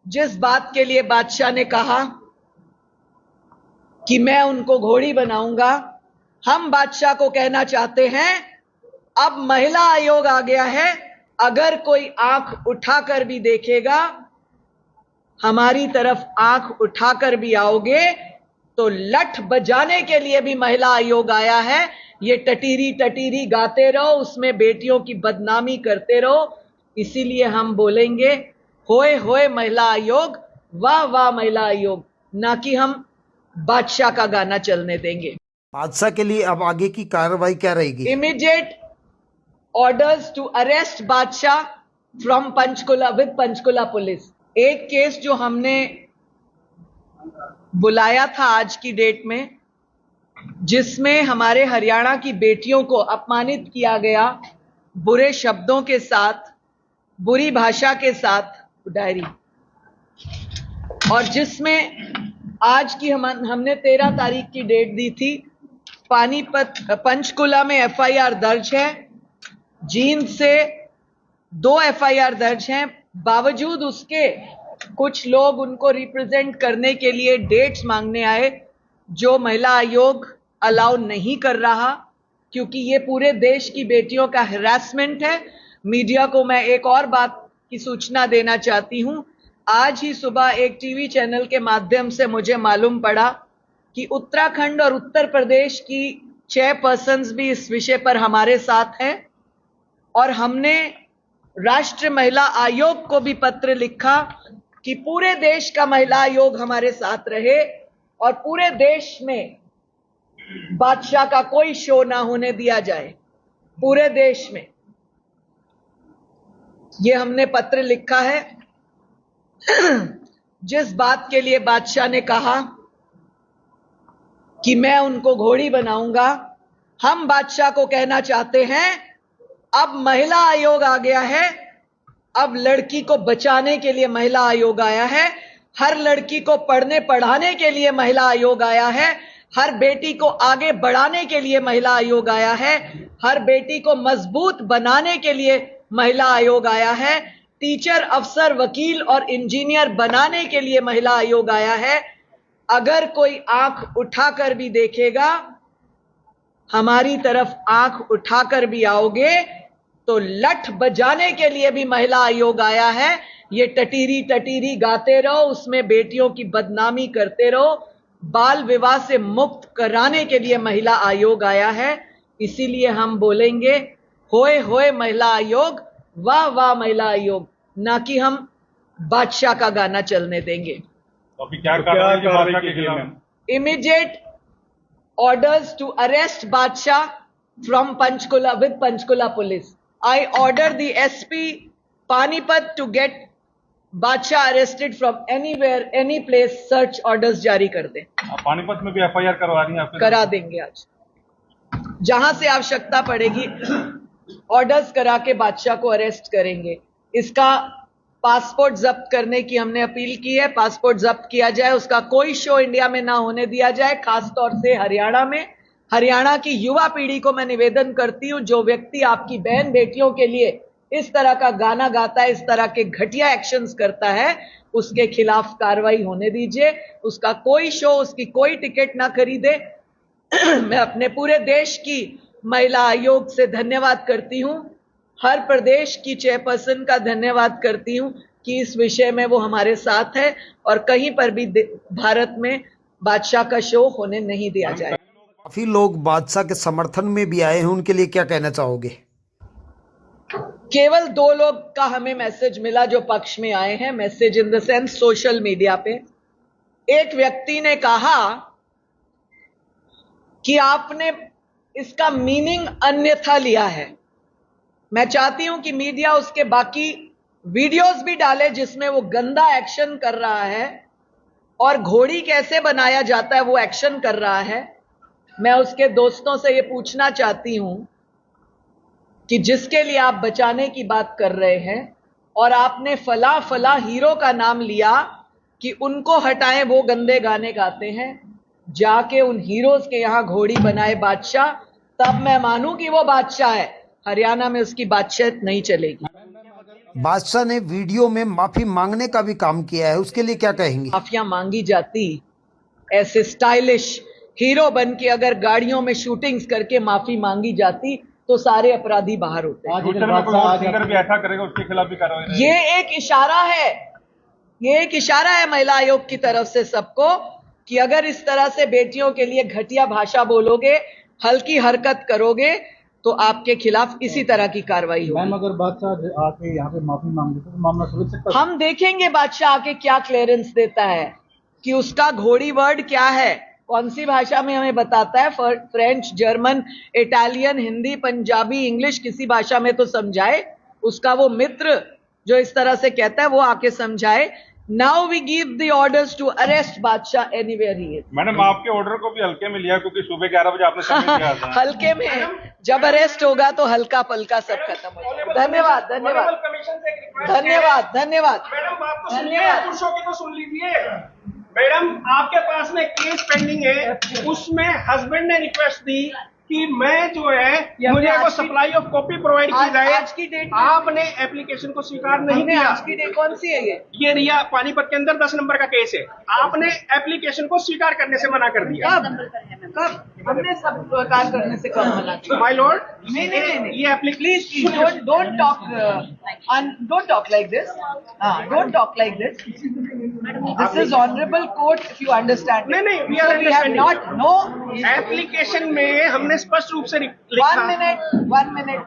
जिस बात के लिए बादशाह ने कहा कि मैं उनको घोड़ी बनाऊंगा, हम बादशाह को कहना चाहते हैं अब महिला आयोग आ गया है। अगर कोई आंख उठाकर भी देखेगा, हमारी तरफ आंख उठाकर भी आओगे तो लठ बजाने के लिए भी महिला आयोग आया है। ये टटीरी टटीरी गाते रहो, उसमें बेटियों की बदनामी करते रहो। इसीलिए हम बोलेंगे होए होए महिला आयोग, वाह वाह महिला आयोग, ना कि हम बादशाह का गाना चलने देंगे। बादशाह के लिए अब आगे की कार्रवाई क्या रहेगी? इमीडिएट ऑर्डर्स टू अरेस्ट बादशाह from Panchkula with Panchkula police. एक केस जो हमने बुलाया था आज की डेट में, जिसमें हमारे हरियाणा की बेटियों को अपमानित किया गया बुरे शब्दों के साथ, बुरी भाषा के साथ, डायरी, और जिसमें आज की हमने 13 तारीख की डेट दी थी। पानीपत पंचकुला में एफआईआर दर्ज है, जींद से 2 एफआईआर दर्ज हैं। बावजूद उसके कुछ लोग उनको रिप्रेजेंट करने के लिए डेट्स मांगने आए, जो महिला आयोग अलाउ नहीं कर रहा, क्योंकि ये पूरे देश की बेटियों का हैरेसमेंट है। मीडिया को मैं एक और बात की सूचना देना चाहती हूं। आज ही सुबह एक टीवी चैनल के माध्यम से मुझे मालूम पड़ा कि उत्तराखंड और उत्तर प्रदेश की चेयरपर्सन्स भी इस विषय पर हमारे साथ हैं, और हमने राष्ट्रीय महिला आयोग को भी पत्र लिखा कि पूरे देश का महिला आयोग हमारे साथ रहे और पूरे देश में बादशाह का कोई शो ना होने दिया जाए। पूरे देश में ये हमने पत्र लिखा है। जिस बात के लिए बादशाह ने कहा कि मैं उनको घोड़ी बनाऊंगा, हम बादशाह को कहना चाहते हैं अब महिला आयोग आ गया है। अब लड़की को बचाने के लिए महिला आयोग आया है, हर लड़की को पढ़ने पढ़ाने के लिए महिला आयोग आया है, हर बेटी को आगे बढ़ाने के लिए महिला आयोग आया है, हर बेटी को मजबूत बनाने के लिए महिला आयोग आया है, टीचर, अफसर, वकील और इंजीनियर बनाने के लिए महिला आयोग आया है। अगर कोई आंख उठाकर भी देखेगा, हमारी तरफ आंख उठाकर भी आओगे तो लठ बजाने के लिए भी महिला आयोग आया है। ये टटीरी टटीरी गाते रहो, उसमें बेटियों की बदनामी करते रहो। बाल विवाह से मुक्त कराने के लिए महिला आयोग आया है। इसीलिए हम बोलेंगे होए होए महिला आयोग, वाह वाह महिला आयोग, ना कि हम बादशाह का गाना चलने देंगे। तो अभी क्या कार्रवाई के खिलाफ? Immediate orders to arrest Badshah from Panchkula with Panchkula police. I order the SP Panipat to get Badshah arrested from anywhere, any place, search orders जारी कर दें। पानीपत में भी एफआईआर करवा रही हैं आपके? करा देंगे, आज जहां से आवश्यकता पड़ेगी ऑर्डर्स करा के बादशाह को अरेस्ट करेंगे। इसका पासपोर्ट जब्त करने की हमने अपील की है। पासपोर्ट जब्त किया जाए, उसका कोई शो इंडिया में ना होने दिया जाए, खासतौर से हरियाणा में। हरियाणा की युवा पीढ़ी को मैं निवेदन करती हूं, जो व्यक्ति आपकी बहन बेटियों के लिए इस तरह का गाना गाता है, इस तरह के घटिया एक्शंस करता है, उसके खिलाफ कार्रवाई होने दीजिए। उसका कोई शो, उसकी कोई टिकट ना खरीदे। मैं अपने पूरे देश की महिला आयोग से धन्यवाद करती हूं, हर प्रदेश की चेयरपर्सन का धन्यवाद करती हूं कि इस विषय में वो हमारे साथ है और कहीं पर भी भारत में बादशाह का शो होने नहीं दिया जाए। काफी लोग बादशाह के समर्थन में भी आए हैं, उनके लिए क्या कहना चाहोगे? केवल 2 लोग का हमें मैसेज मिला जो पक्ष में आए हैं, message in the sense social media पे। एक व्यक्ति ने कहा कि आपने इसका मीनिंग अन्यथा लिया है। मैं चाहती हूं कि मीडिया उसके बाकी वीडियोस भी डाले जिसमें वो गंदा एक्शन कर रहा है और घोड़ी कैसे बनाया जाता है वो एक्शन कर रहा है। मैं उसके दोस्तों से ये पूछना चाहती हूं कि जिसके लिए आप बचाने की बात कर रहे हैं और आपने फला फला हीरो का नाम लिया कि उनको हटाएं, वो गंदे गाने गाते हैं, जाके उन हीरोज के यहां घोड़ी बनाए बादशाह, तब मैं मानूं कि वो बादशाह है। हरियाणा में उसकी बादशाहत नहीं चलेगी। बादशाह ने वीडियो में माफी मांगने का भी काम किया है, उसके लिए क्या कहेंगी? माफिया मांगी जाती, ऐसे स्टाइलिश हीरो बन के अगर गाड़ियों में शूटिंग्स करके माफी मांगी जाती तो सारे अपराधी बाहर होते। फ्यूचर में कोई और सिंगर भी ऐसा करेगा उसके खिलाफ भी कार्रवाई रहेगी। ये एक इशारा है, ये एक इशारा है महिला आयोग की तरफ से सबको कि अगर इस तरह से बेटियों के लिए घटिया भाषा बोलोगे, हल्की हरकत करोगे तो आपके खिलाफ इसी तरह की कार्रवाई होगी। मैम अगर बादशाह आके यहाँ पे माफी मांग लेते तो मामला सुलझ सकता है? हम देखेंगे बादशाह आके क्या क्लियरेंस देता है कि उसका घोड़ी वर्ड क्या है, कौन सी भाषा में हमें बताता है। French, German, Italian, Hindi, Punjabi, English, किसी भाषा में तो समझाए। उसका वो मित्र जो इस तरह से कहता है वो आके समझाए। Now we give the orders to arrest Badshah anywhere he is. Madam आपके ऑर्डर को भी हल्के में लिया क्योंकि सुबह 11 बजे आपने समय दिया था। हल्के में जब अरेस्ट होगा तो हल्का पलका सब खत्म हो जाएगा। धन्यवाद, धन्यवाद, धन्यवाद, धन्यवाद, मैडम बात तो सुनिए, पुरुषों की तो सुन लीजिए। मैडम आपके पास में केस पेंडिंग है, उसमें हस्बैंड ने रिक्वेस्ट दी कि मैं जो है मुझे वो सप्लाई ऑफ कॉपी प्रोवाइड की जाए। आज की डेट में आपने एप्लीकेशन को स्वीकार नहीं किया। आज की डेट कौन सी है ये रिया पानीपत के अंदर 10 नंबर का केस है। आपने एप्लीकेशन को स्वीकार करने से मना कर दिया। कब हमने सब स्वीकार करने से कब मना किया? माय लॉर्ड, नहीं, ये please don't talk like this. Don't talk like this. This is honorable court if you understand. नहीं, we are we have not no application में हमने स्पष्ट रूप से लिखा। 1 minute